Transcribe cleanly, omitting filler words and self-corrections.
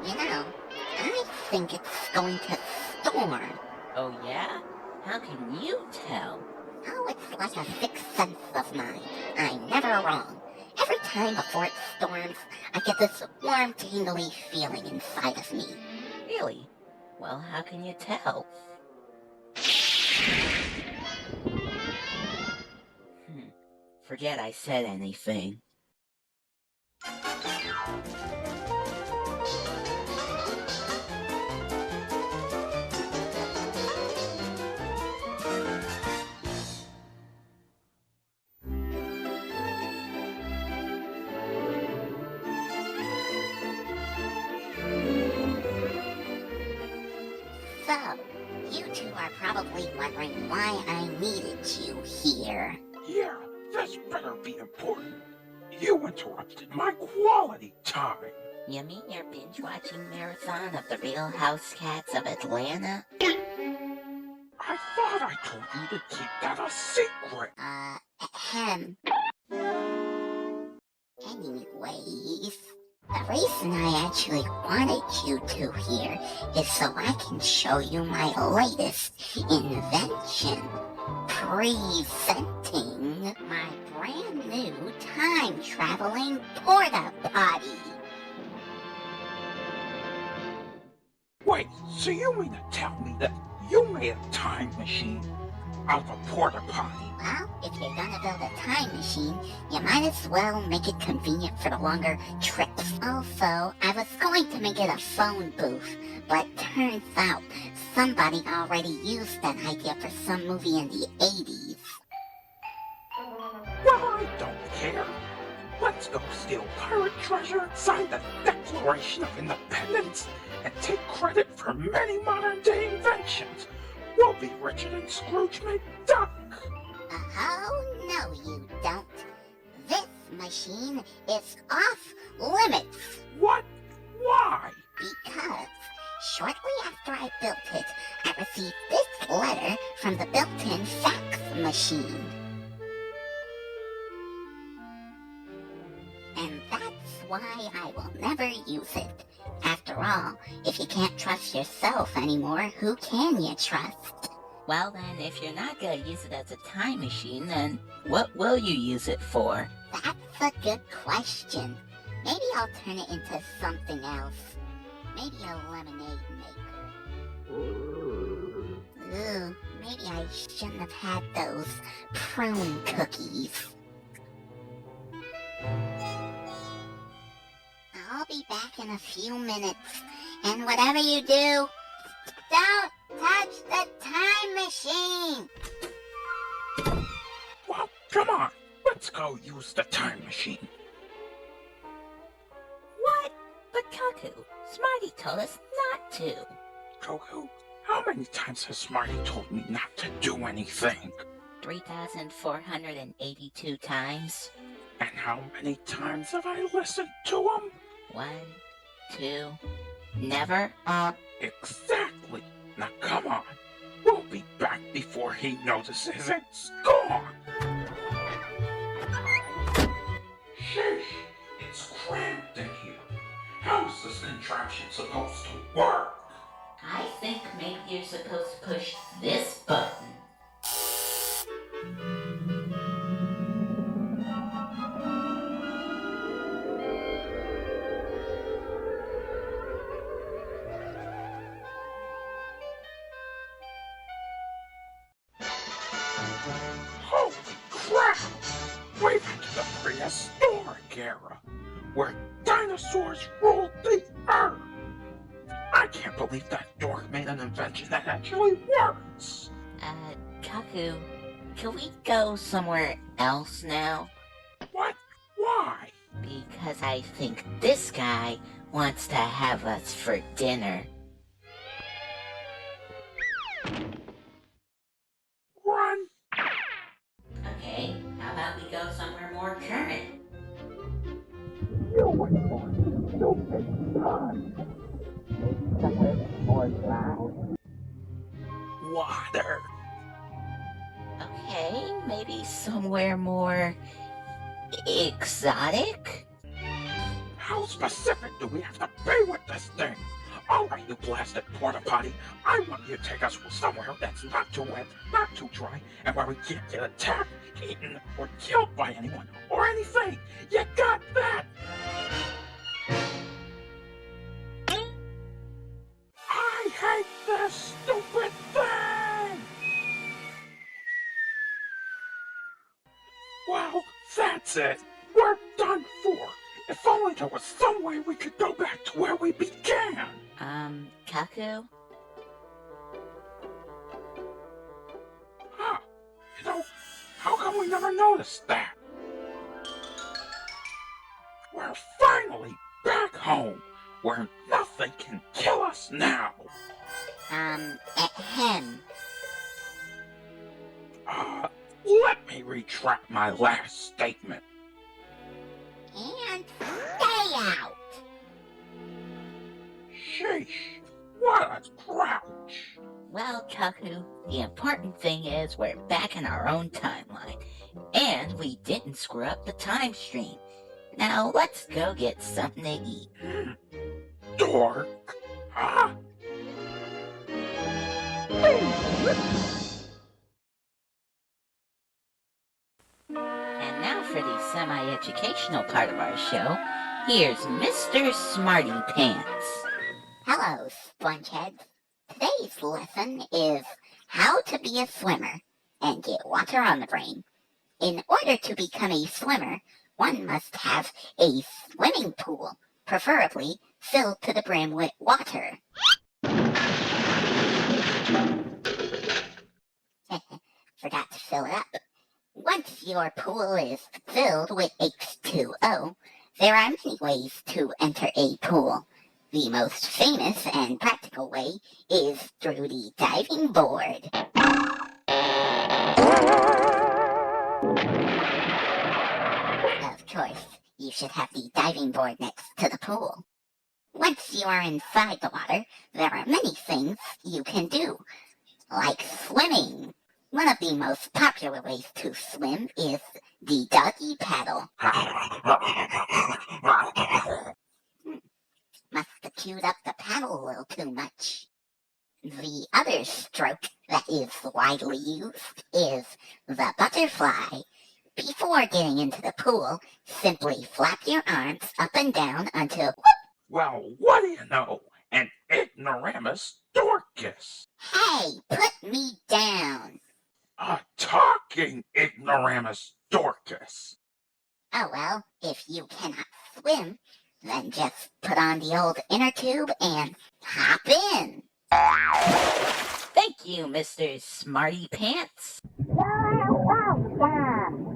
You know, I think it's going to storm. Oh yeah? How can you tell? Oh, it's like a sixth sense of mine. I'm never wrong. Every time before it storms, I get this warm, tingly feeling inside of me. Really? Well, how can you tell? Forget I said anything. So, you two are probably wondering why I needed you here. Yeah, this better be important. You interrupted my quality time. You mean your binge-watching marathon of the Real House Cats of Atlanta? I thought I told you to keep that a secret. Ahem. Anyways, the reason I actually wanted you two here is so I can show you my latest invention. Presenting my brand new time-traveling porta potty. Wait, so you mean to tell me that you made a time machine out of a porta potty? Well, if you're gonna build a time machine, you might as well make it convenient for the longer trips. Also, I was going to make it a phone booth, but turns out somebody already used that idea for some movie in the 80s. Well, I don't care. Let's go steal pirate treasure, sign the Declaration of Independence, and take credit for many modern-day inventions. We'll be richer than Scrooge McDuck. Oh, no you don't. This machine is off limits. What? Why? Because shortly after I built it, I received this letter from the built-in fax machine. And that's why I will never use it. After all, if you can't trust yourself anymore, who can you trust? Well then, if you're not gonna use it as a time machine, then what will you use it for? That's a good question. Maybe I'll turn it into something else. Maybe a lemonade maker. Ooh, maybe I shouldn't have had those prune cookies. I'll be back in a few minutes, and whatever you do, don't touch the time machine! Well, come on. Let's go use the time machine. What? But Kuckoo, Smarty told us not to. Kuckoo, how many times has Smarty told me not to do anything? 3,482 times. And how many times have I listened to him? 1, 2, never? Exactly. Now come on. We'll be back before he notices it's gone. Sheesh, it's cramped in here. How's this contraption supposed to work? I think maybe you're supposed to push this button. Holy crap! We've entered the prehistoric era, where dinosaurs ruled the earth! I can't believe that dork made an invention that actually works! Kuckoo, can we go somewhere else now? What? Why? Because I think this guy wants to have us for dinner. Run! Okay, how about we go somewhere more current? You went for stupid fun. Somewhere more loud? Water. Okay, maybe somewhere more exotic? How specific do we have to be with this thing? All right, you blasted porta potty. I want you to take us somewhere that's not too wet, not too dry, and where we can't get attacked, eaten, or killed by anyone or anything. You got that? I hate this stupid thing! Well, that's it. We're done for. If only there was some way we could go back to where we began. Cuckoo? Huh. You know, how come we never noticed that? We're finally back home, where nothing can kill us now. Ahem. Let me retract my last statement. And stay out. Sheesh, what a grouch. Well, Cuckoo, the important thing is we're back in our own timeline, and we didn't screw up the time stream. Now let's go get something to eat. Dork. Huh? And now for the semi-educational part of our show, here's Mr. Smarty Pants. Hello, spongeheads. Today's lesson is how to be a swimmer and get water on the brain. In order to become a swimmer, one must have a swimming pool, preferably filled to the brim with water. Forgot to fill it up. Once your pool is filled with H2O, there are many ways to enter a pool. The most famous and practical way is through the diving board. Of course, you should have the diving board next to the pool. Once you are inside the water, there are many things you can do, like swimming. One of the most popular ways to swim is the doggy paddle. Must have queued up the paddle a little too much. The other stroke that is widely used is the butterfly. Before getting into the pool, simply flap your arms up and down until... Well, what do you know? An ignoramus Dorcas. Hey, put me down. A talking ignoramus Dorcas. Oh well, if you cannot swim, then just put on the old inner tube and hop in. Thank you, Mr. Smarty Pants. You're welcome.